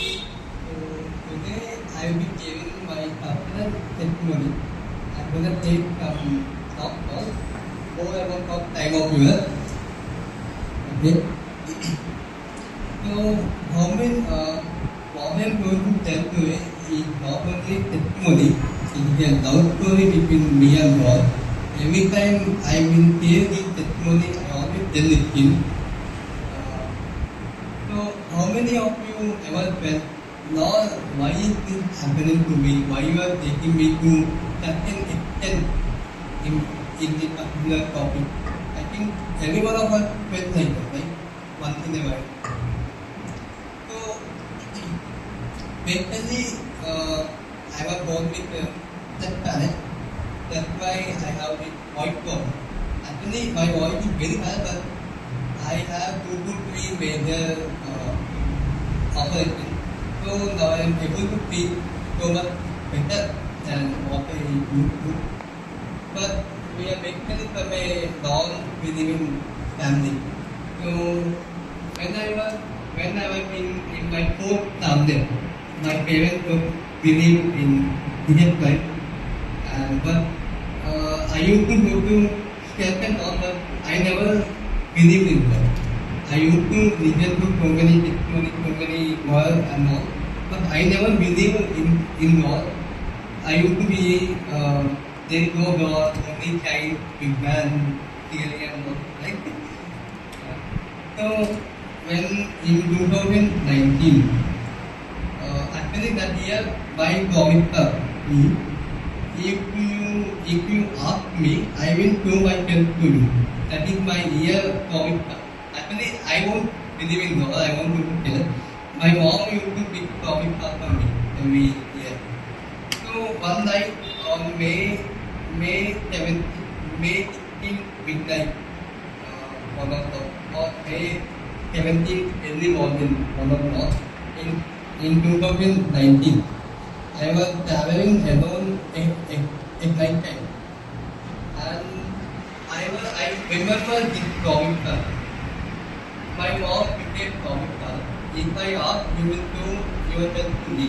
Today I will be giving my personal testimony. I'm gonna take talk about more about time of year. Okay. So what I'm going to tell today is not only testimony. It is a love story between me and God. Every time I will hear this testimony, I always tell it in. So how many of you ever felt, Lord, why is this happening to me? Why you are taking me to such an extent in this particular topic? I think every one of us felt like that, right? Once in a while. So basically, I was born with that talent. That's why I have this voice problem. Actually, my voice is very bad, but I have 2 to 3 major operations. So now I am able to speak so much better than what I used to. But we are basically from a non-believing family. So when I was in my 4th standard, my parents would believe in Jesus Christ. But I used to go to church and all, but I never believed in God. I used to listen to so many testimonies, so many words and all, but I never believed in God. I used to be, there is no God, only child, big man, theory and all, right? So, when in 2019, actually that year, my promise me, if you ask me, I will show myself to you. That is my year promise. Actually, I won't believe in God. I won't do it. My mom used to pick promise for me every year. So one night on May 17, May 16 midnight, or May 17 early morning, 1 o'clock in 2019. I was traveling alone at night time, and I remember this promise. My mom became promise. If I ask, you will do yourself to me.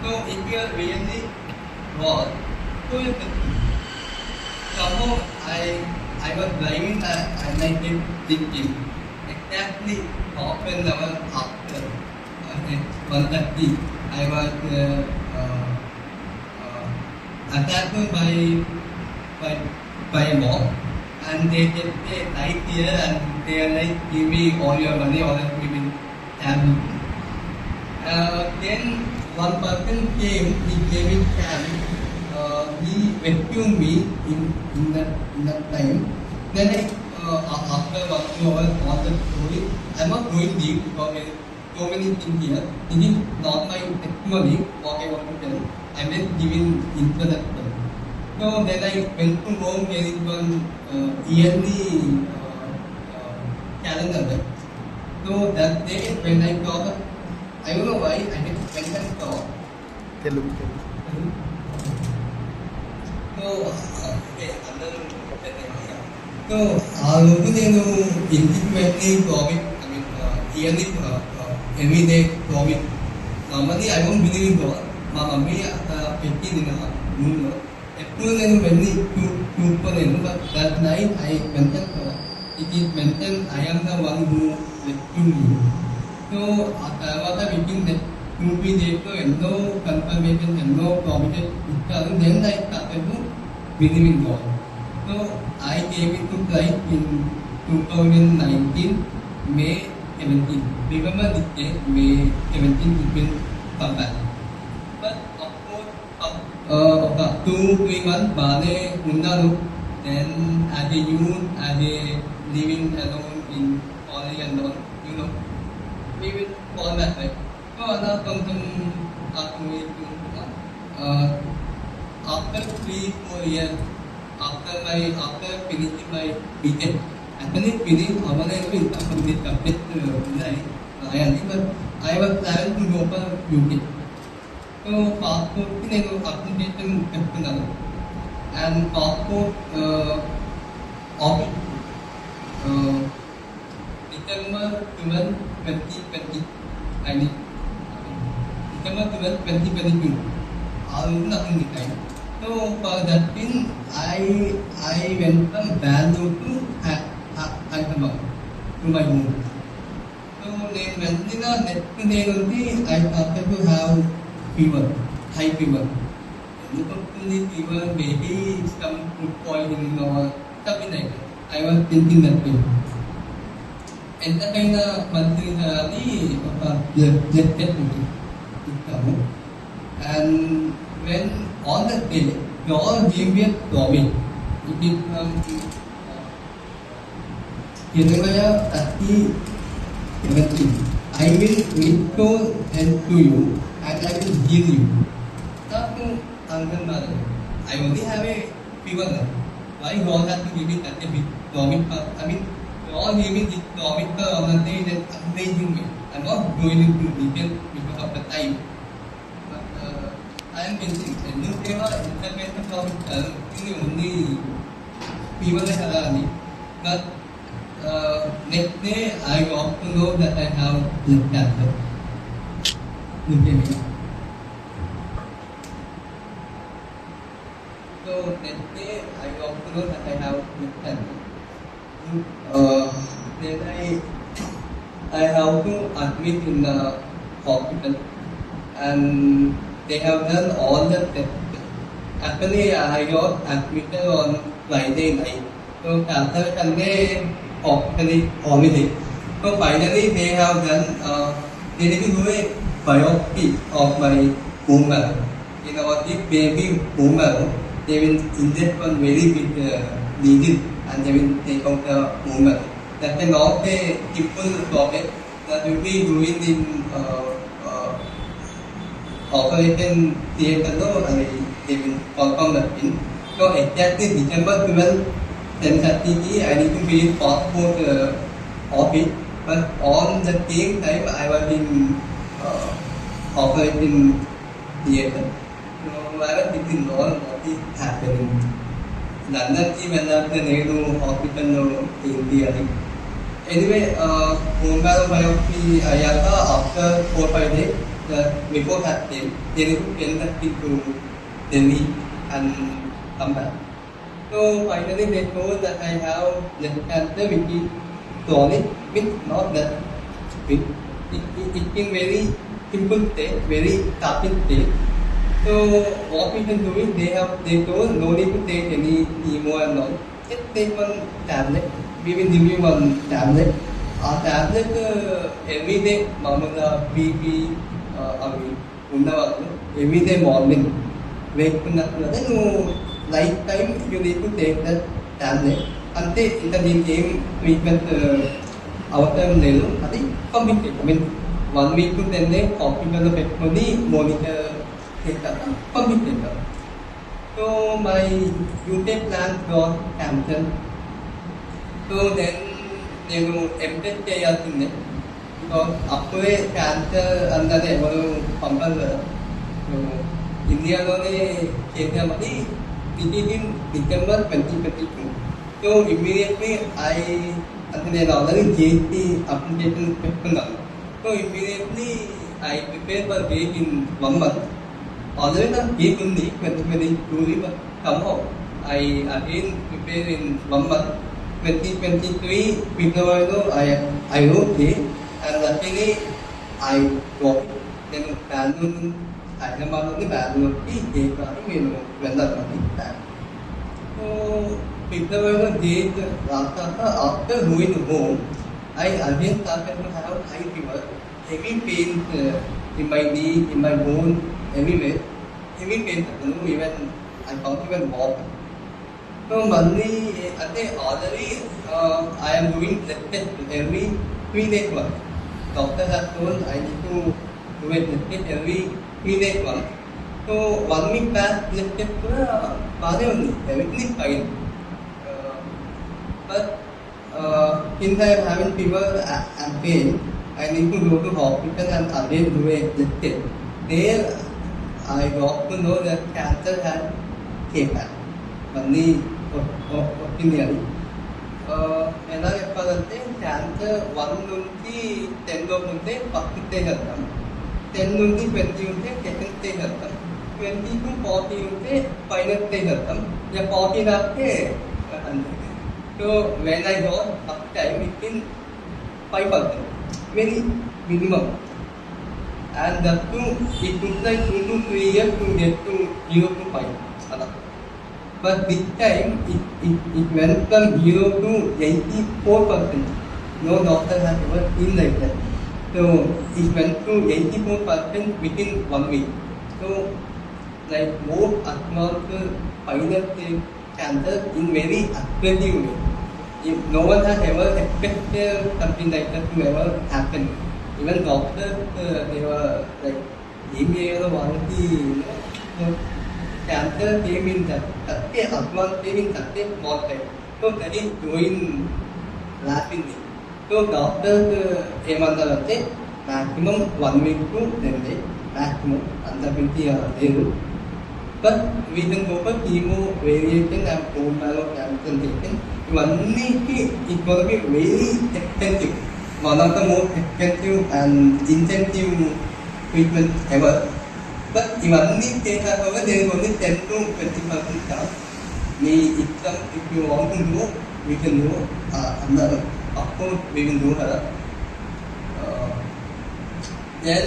So if you are really God, so you can do. Somehow I was driving and I kept thinking exactly half an hour after 1:30, I was attacked by a mob, and they just say right here and they are like, give me all your money or else we will stab you. Then one person came, he came in cab, he rescued me in that time. Then after 1 2 hours on the story, I'm not going deep because there is so many things here. This is not my testimony, what I want to tell. I'm just giving introduction. So then I went to home, there is one yearly calendar there. So that day when I saw her, I don't know why, I just went and saw. Telugu. So, so ఆ రోజు నేను ఇంటికి వెళ్ళి profit yearly everyday profit normally I don't believe in God. మా mummy పెట్టింది నా రూమ్లో. ఎప్పుడు నేను వెళ్ళి చూసుకోలేను. But that night I mention it is mention I am the one who rescued you. So ఆ తర్వాత వితిన్ 2 3 డేస్లో ఎన్నో కన్ఫర్మేషన్, ఎన్నో ప్రామిసెస్ ఇచ్చారు. Then I started to believe in God. So I came into Christ in 2019, May 17. Remember this day, May 17, it will come back. But of course, 2 3 months baade unnanu. Then as a youth, as a living alone in college alone, you know, we will fall back, right? So other something asked me to after 3 4 years. After finishing my BTech, actually finished overall with complete design. But I was planning to go for UK. So passport ki nenu application chestunnaru, and passport office December 12, 2020 I did. December 12, 2022. Nothing declined. So for that thing, I went from Bangalore to Hyderabad to my home. So then when next day only I started to have fever, high fever. Fever, maybe some food poisoning or something like that. I was thinking that way. ఎంతకైనా మంత్రి అని ఒక blood test ఇస్తాము. And when on the day, God gave me a promise. It is from Jeremiah 30:17. I will restore health to you and I will heal you. Not to Angan, I only have a fever now. Why God has to give me such a big promise? I mean, God gave me this promise on the day that amazing me. I'm not going into detail because of the time. I am thinking, intervention from only fever but next day I got to know that I have lung cancer. So next day I got to know that I have lung cancer. Then I have to admit in the hospital and they have done all the tests. Actually, I got admitted on Friday night. So after Sunday, holiday. So finally, they have done. They need to do a biopsy of my bone marrow. You know, this baby bone marrow, they will inject one very big needle and they will take out the bone marrow. That is not a simple process. That will be doing in operation theatre, they will perform the thing. So exactly December 12, 10:30, I need to be in passport office. But on the same time, I was in operation theatre. So I was thinking, Lord, what is happening? London even after Nehru Hospital in India. Anyway, bone marrow biopsy after 4-5 days. The report had came, they need to send that thing to Delhi and come back. So finally they told that I have lung cancer which is chronic, means not that big. It's in very simple state, very starting state. So what we can do is they told no need to take any chemo and all. Just take one tablet. We will give you one tablet. Our tablet every day, Mamma, BP, every day morning, wake up, night time you need to take that tablet. Until intermittent treatment outer Nelu, I think committed. I mean, 1 week to 10 days, hospital money, monitor, take that, committed. So my UK plan got cancelled. So then they will MTech in it. Because after cancer under the company, India came in December 2022. So immediately I another GST application. So immediately I prepared for date in 1 month. Already the date in 2022, but somehow I again prepared in 1 month. 2023 February I wrote it. And luckily, I got then Bangalore, Hyderabad, Bangalore, when that money. So, people did after going home, I again started to have high fever, heavy pain in my knee, in my bone, everywhere. Heavy pain, even I can't even walk. So, Monday, already I am doing blood test every 3 days once. Doctor has told I need to do a blood test every 3 days once. So 1 week back, blood test everything is fine. But since I am having fever and pain, I need to go to hospital and again do a blood test. There I got to know that cancer had came back. Money opinion. ఎలా చెప్పాలంటే cancer 1 నుంచి 10 లోపు ఉంటే పక్కతే కదా 10 నుండి 20 ఉంటే second stage అర్థం, 20 to 40 ఉంటే ఫైనల్ స్టేజ్ అర్థం, ఇక 40 దాటితే 100. So when I got first time it in 5%, very minimum. And that too, it took like 2 to 3 years to get to 0 to 5. But this time, it went from 0 to 84%. No doctor has ever seen like that. So, it went to 84% within 1 week. So, like most advanced final stage cancer in very aggressive way. If no one has ever expected something like that to ever happen. Even doctors, they were like, email or warranty, cancer came in that advanced came in such a small time. So that is going rapidly. So doctors ఏమన్నారంటే maximum 1 week to 10 days, maximum అంతమించి లేదు. But we can go for chemo, radiation and bone marrow transplantation. ఇవన్నీకి it will be very expensive. One of the most expensive and intensive treatments ever. But ఇవన్నీ చేశాక there is only 10 to 20% chance. మీ ఇష్టం, if you want to know, we can know. అన్నారు, of course we will do her. Then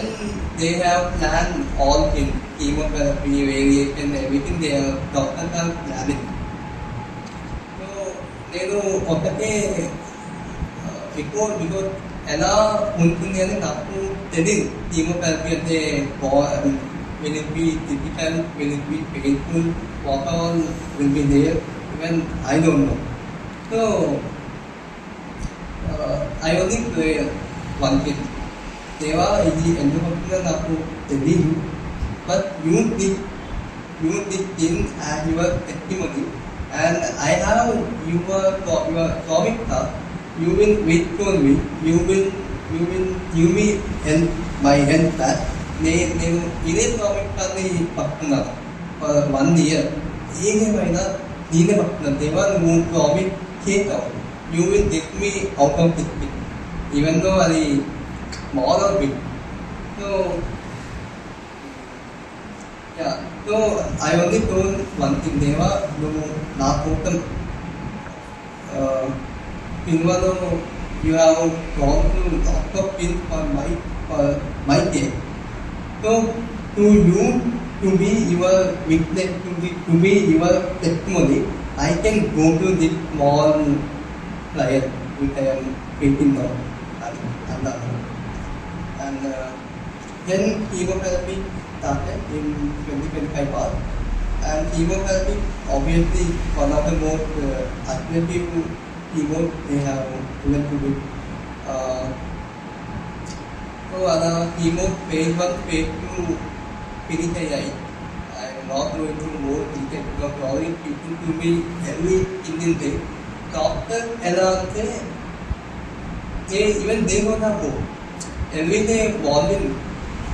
they have planned all things, chemotherapy, radiation, everything they have, doctors have planned it. So నేను ఒకటే because ఎలా ఉంటుంది అని నాకు తెలియదు. Chemotherapy అంటే will it be difficult, will it be painful, what all will be there, even I don't know. So I only pray one thing, దేవా ఇది ఎందుకు అవుతుందో నాకు తెలియదు, but use this thing as your testimony, and I have your promise. You will wait for me. You will give me help, my help back. నేను ఇదే promise పడుతున్నాను for 1 year. ఏదేమైనా నేనే పడుతున్నాను, దేవా నువ్వు ప్రామిస్ చేస్తావు. You will get me out of this pit, even though అది small or big. So yeah, so I only told one thing, దేవా నువ్వు నా కోసం Pinwalo, you have gone through lots of things for my case. So to you, to be your witness, to be your testimony, I can go to this small trial which I am facing now. And then chemotherapy started in 2025 March. And chemotherapy, obviously, one of the most aggressive chemo they have given to me. So chemo phase 1, phase 2 finish అయ్యాయి. I am not going to more detail because already people to me every Indian day. Doctor ఎలా అంటే even they don't have hope. Every day morning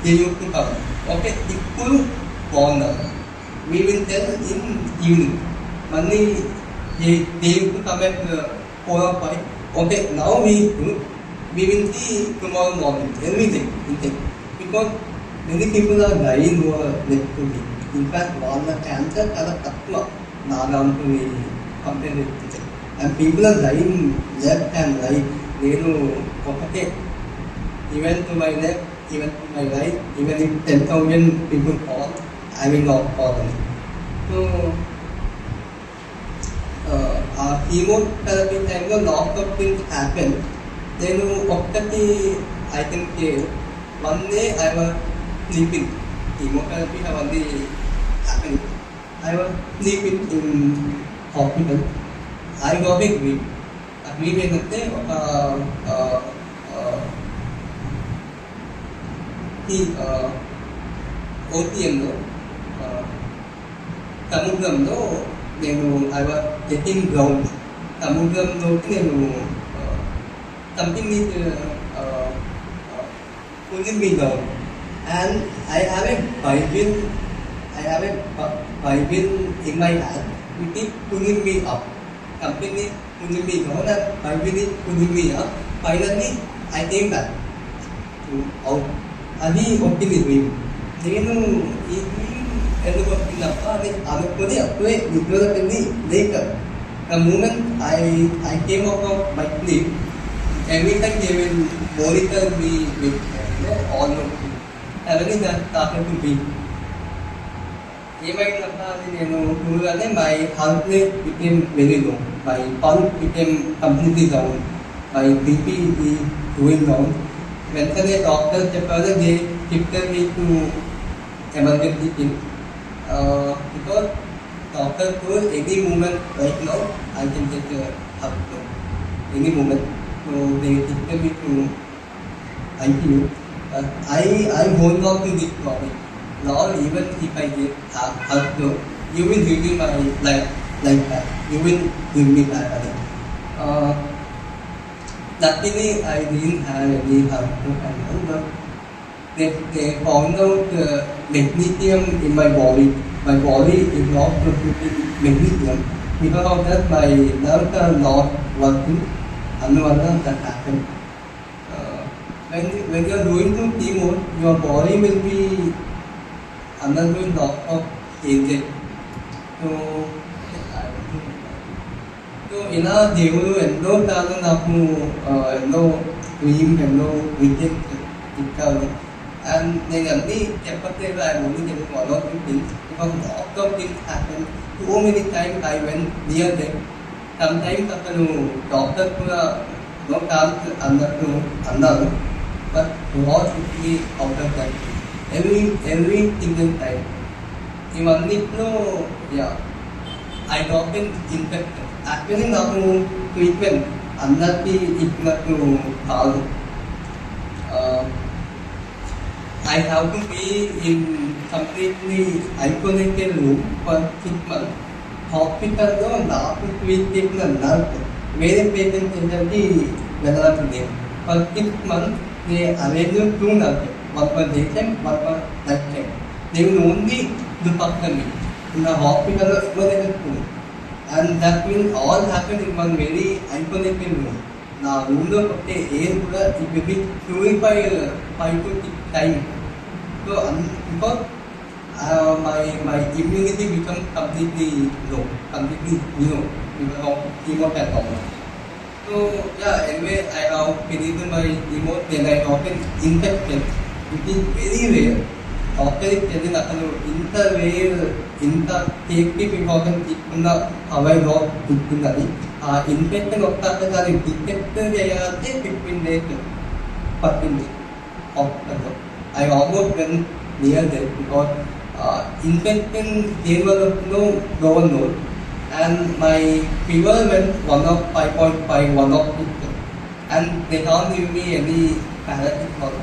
they used to come. Okay, ఇప్పుడు బాగున్నారు. We will tell in evening. Monday they used to come at 4 or 5. Okay, now we will see tomorrow morning, every day, because many people are dying who are left to me. In fact, వాళ్ళ cancer చాలా తక్కువ నాగా ఉంటుంది compare చేస్తే, and people are dying left and right. నేను ఒకటే, even to my left, even to my right, even if 10,000 people fall, I will not fall. So chemotherapy టైంలో lot of things happen. నేను ఒక్కటి I can care, one day I was sleeping, chemotherapy అవన్నీ happen, I was sleeping in hospital. I got a dream. ఆ dream ఏంటంటే ఒక ఓషియన్లో, సముద్రంలో నేను I was getting ground. సముద్రంలోకి నేను something is pulling me ground, and I have a Bible in my hand which is pulling me up. Something is pulling me ground and Bible is pulling me up. Finally I came back to out. అది ఒత్తిడి dream. నేను ఈ dream ఎందుకు వచ్చిందప్ప అని అనుకుని అప్పుడే నిద్రలో వెళ్ళి లేక the moment I came out of my sleep, every time they will monitor me with all of me. Suddenly that started to beat. ఏమైందప్ప అని నేను చూడగానే my heart rate became very low, my pulse became completely down, my BP is going down. వెంటనే doctor చెప్పారు they shifted me to emergency team because doctor told any moment right now I can get help any moment. So they shifted me to ICU. I hold on to this problem. Lord, even if I get help, you will give me my life like that. You will give me that. Luckily, I didn't have any help and all, but they found out magnesium in my body. My body is not producing magnesium. Because of that, my nerves are not working. Another that happened. When you are doing some chemo, your body will be undergoing lot of changes. So ఇలా దేవుడు ఎన్నో కాలం నాకు ఎన్నో dream ఎన్నో vision ఇచ్చాను. And నేను అన్నీ చెప్పట్లేదు, I only tell one or two things because lot of things happen. So many times I went near them. Sometimes అతను డాక్టర్ కూడా నో ఛాన్స్ అన్నట్టు అన్నారు. But God took me out of that. Every single time. ఇవన్నిట్లో I got an infection. Actually నాకు treatment అందరికీ ఇచ్చినట్టు కాదు. I have to be in completely isolated room for 6 months. హాస్పిటల్లో నాకు ట్రీట్ చేసిన నర్స్ వేరే పేషెంట్స్ ఏంటంటే వెళ్ళాల్సింది. For 6 months they arranged 2 nurses, one for daytime, one for night time. They will only look after me in the hospital emergency. And that will all happen in one very isolated room. నా రూమ్లో కొట్టే air కూడా it will be purified 5 to 6 times. So because my immunity becomes completely low, completely zero because of chemotherapy. So anyway, I have finished my chemo, then I got an infection, which is very rare. Doctor is telling అతను ఇంత rare ఇంత safety precaution తీసుకున్న అవై loss తీసుకున్నది. ఆ infection వస్తాక దాన్ని detect చేయాలంటే 15 days పట్టింది హాస్పిటల్లో. I almost went near there because infection developed no one knows. And my fever went 105.5, 106. And they can't give me any paracetamol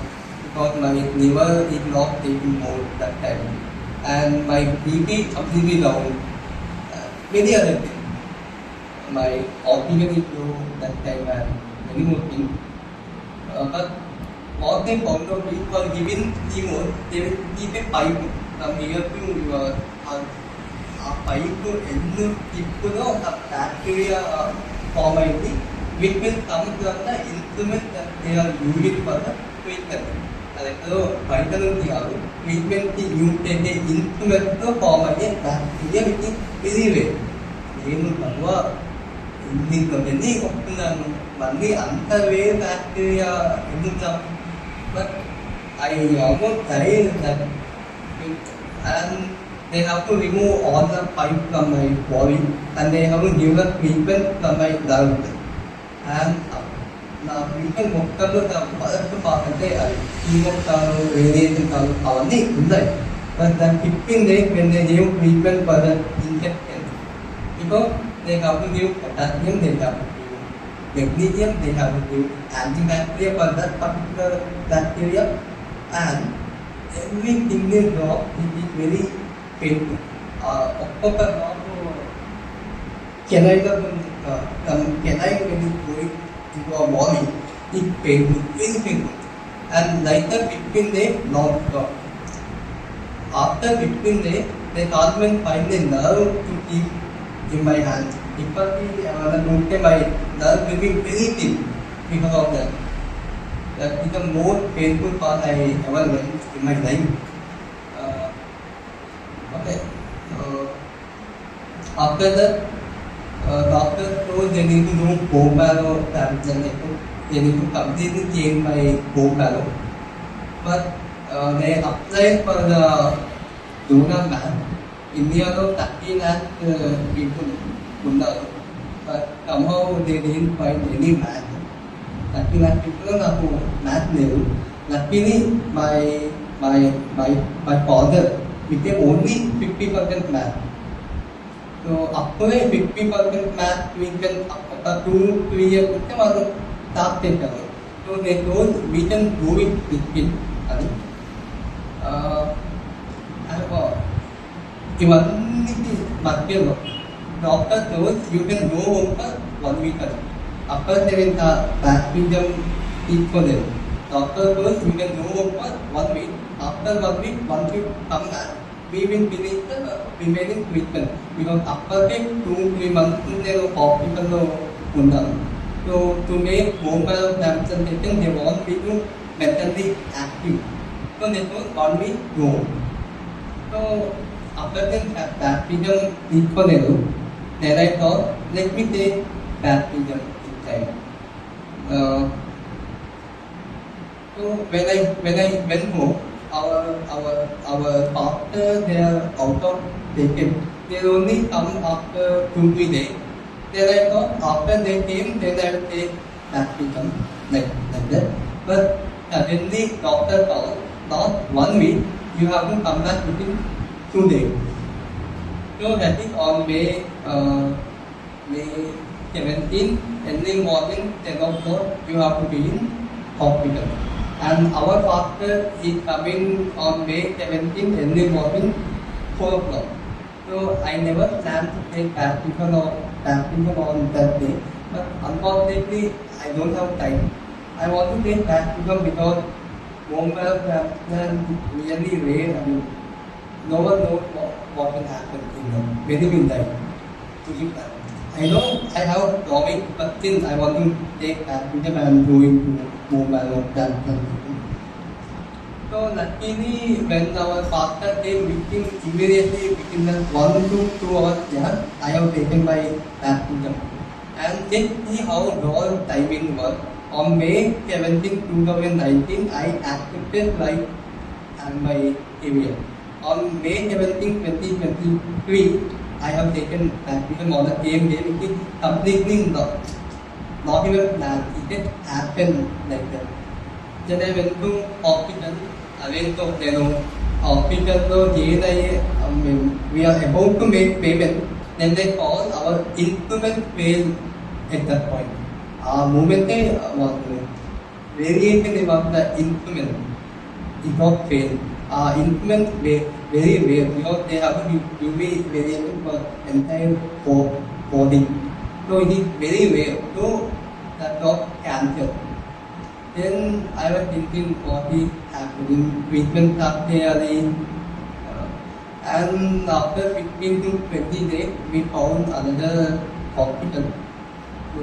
because my liver is not taking more that time. And my BP completely down. Many other things. My oxygen is low that time and many more things. But what they found out is for giving chemo, they will keep a pipe from here to your heart. ఆ pipe ఎన్ని తిప్పులో ఒక bacteria form అయింది, which will come from the instrument that they are using for the treatment. అది ఎక్కడో బయట నుంచి కాదు, ట్రీట్మెంట్కి యూజ్ చేసే ఇన్స్ట్రుమెంట్తో ఫామ్ అయ్యే bacteria which is very rare. నేను తక్కువ ఎన్ని వస్తున్నాను, మళ్ళీ అంత వేరే బ్యాక్టీరియా ఎందుకు? But I almost died that. And they have to remove all the pipe from my body and they have to give the treatment from my lungs. And నా treatment మొక్కల్లో మొదటి పాకంటే అది కీమో కాదు, రేడియేషన్ కాదు, అవన్నీ ఉన్నాయి. But దాని 15 days when they give treatment for the infection, because they have to give potassium, they have to give magnesium, they have to give antibacterial for that particular bacteria, and every single drop is very painful. ఒక్కొక్క drop కెనైలో when it going into our body, it's painful, very painful. And like the 15 days, non-stop. After 15 days, they can't even find a nerve to keep in my hand. Because my nerve will be very thin because of that. that is the more painful part I ever went in my life. Uh, okay, so after that, doctor told they need to do bone marrow transplantation. They need to completely change my bone marrow. But they applied for the donor man. India lucky that people would know. But somehow they didn't find any man. Lucky that people are who man knew. Luckily, my father became only 50% man. So after 50% man, we can after 2-3 years, we can start taking. So they told we can do it with it. Iwan Markel, doctor told you can go home for 1 week. After there is a baptism for them. Doctor told you can go home for 1 week. After 1 week, once you come back, we will finish the remaining treatment. Because after 2-3 months, there are hospital. So to make bone marrow transplantation, they want me to mentally active. So they told on me go. So after that baptism for them, then I thought, let me take baptism this time. So when I went home, our doctor they are out of taken. They only come after 2-3 days. Then I thought after they came, then I will take baptism like that. But suddenly doctor told, not 1 week, you have to come back within 2 days. So that is on May 17, early morning 10 o'clock, you have to be in hospital. And our doctor is coming on May 17, early morning 4 o'clock. So I never planned to take baptism on that day. But unfortunately, I don't have time. I want to take baptism because bone marrow transplant is really rare. I mean, no one knows what will happen in them. Many will die to give that. I know I have drawing, but still I want to take baptism and go into bone marrow transplantation. So luckily, when our pastor came immediately within 1 to 2 hours, yeah, I have taken my baptism. And then see how long timing was. On May 17, 2019, I accepted life and my area. On May 17, 2023, I have taken baptism on the same day, which is completely not even planned. It just happened like that. Then I went to hospital. I went to hospital. So we are about to make payment. Then they call our instrument failed at that point. Moment was variation about the instrument. It got failed. Instrument very rare because they have to be variation for entire coding. So it is very rare. So that got cancelled. Then I was thinking what is happening, treatment after and after 15 to 20 days, we found another hospital. So,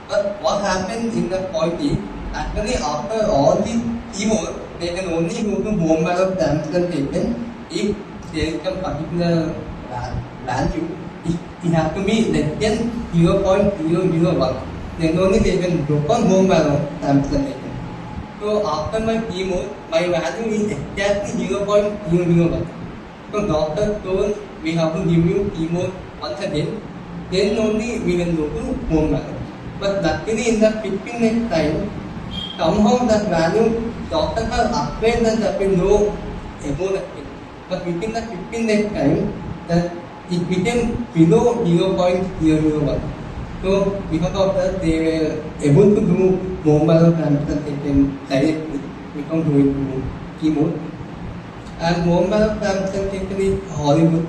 but what happened in the point is, actually after all the chemo, they can only go to bone marrow transplantation if there is a particular value. It has to be less than 0.001. Then only they can go on bone marrow transplantation. So after my chemo, my value is exactly 0.001. So doctor told we have to give you chemo once again. Then only we will go to bone marrow. But luckily in the 15 next time, somehow that value, doctor has upgrade that will no above that. But within the 15 next time, that it became below 0.001. So because of that, they were able to do bone marrow transplantation directly without going to chemo. And bone marrow transplantation is horrible.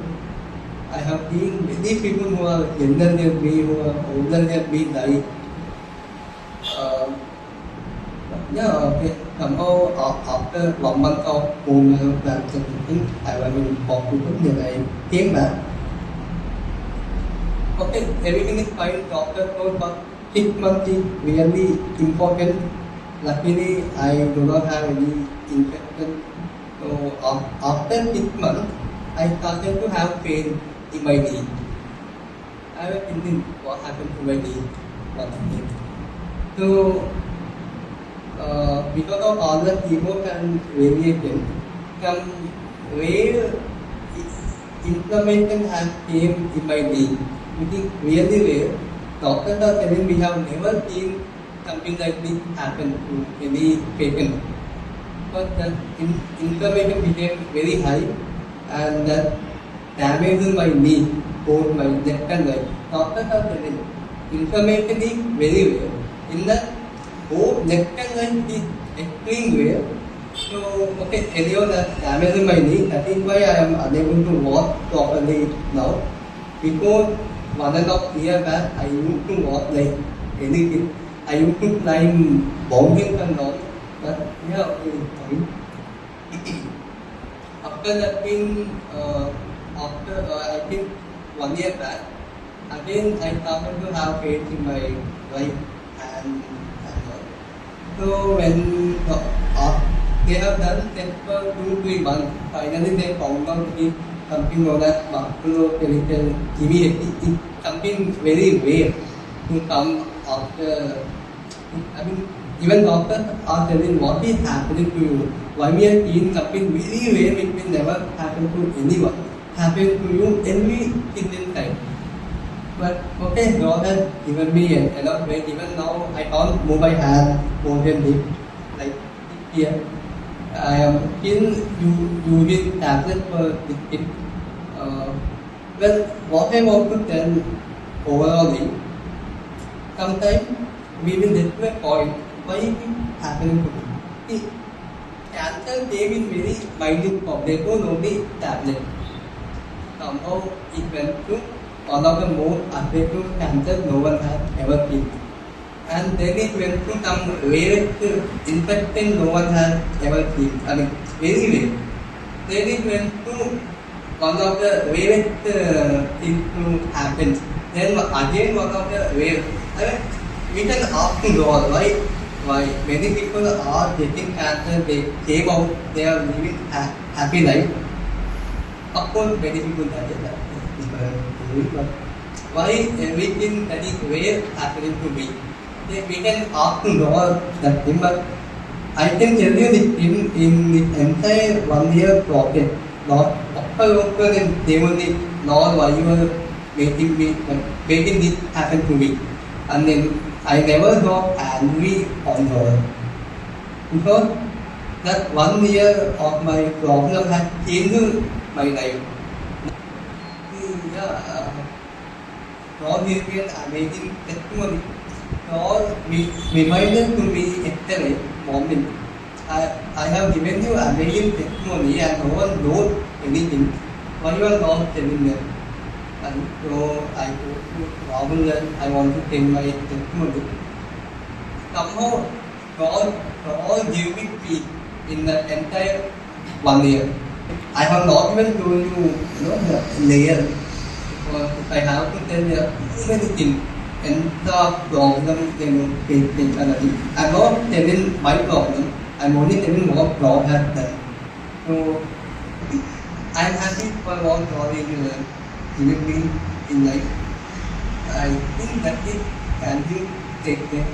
I have seen many people who are younger than me, who are older than me die. Okay. Somehow after 1 month of bone marrow transplantation, I was in hospital. Then I came back. Okay, everything is fine. Doctor told, but 6 months is really important Luckily, I do not have any infection. So after 6 months, I started to have pain in my knee. I was thinking what happened to my knee. What happened? So because of all the chemo and radiation, some rare inflammation has came in my knee, which is really rare. Doctors are telling we have never seen something like this happen to any patient. But the inflammation became very high and that damaged my knee, both my neck and leg. Doctors are telling inflammation is very rare. In that both neck and leg is extreme rare. So, okay, anyhow, that damaged my knee. That is why I am unable to walk properly now. Before 1.5 years back, I used to walk like anything. I used to climb mountains and all, but yeah, after that, I think 1 year back, again I started to have pain in my right hand and all. So when they have done tests for 2-3 months, finally they found out it is something known as musculoskeletal immunity. It's something very rare to come after. I mean, even doctors are telling what is happening to you. Why we are seeing something very rare which will never happen to anyone. Happen to you every single time. But okay, God has given me enough weight. Even now, I can't move my hand more than this. Like here, I am still using tablets for this. Well, what I want to tell overall is, sometimes we will get to a point why it is happening to me. See, cancer came in very minute form. They don't know the tablet. Somehow it went to one of the most aggressive cancers no one has ever seen. And then it went to some rarest infection no one has ever seen. I mean, very rare. Then it went to one of the rarest things to happen. Then again one of the rare. I mean, we can ask God why many people are getting cancer, they came out, they are living happy life. Of course, many people die, but why everything that is rare happening to me? We can ask God that thing, but I can tell you that in the entire 1 year process, Lord, Doctor and Devani, Lord, why you are making this happen to me? And then I never got angry on God, because that 1 year of my problem had changed my life. Yeah, God gave me an amazing testimony. God reminded to me yesterday morning, I have given you amazing testimony and no one knows anything. Why you are not telling them? And so I go to Rahul and I want to tell my testimony. Somehow God gave me peace in the entire 1 year. I have not even told you, the layer. I have to tell you too many things. And the problem, facing another. I'm not telling my problem. I'm only telling what God has done. So I'm happy for what God is giving me in life. I think that it can be taken.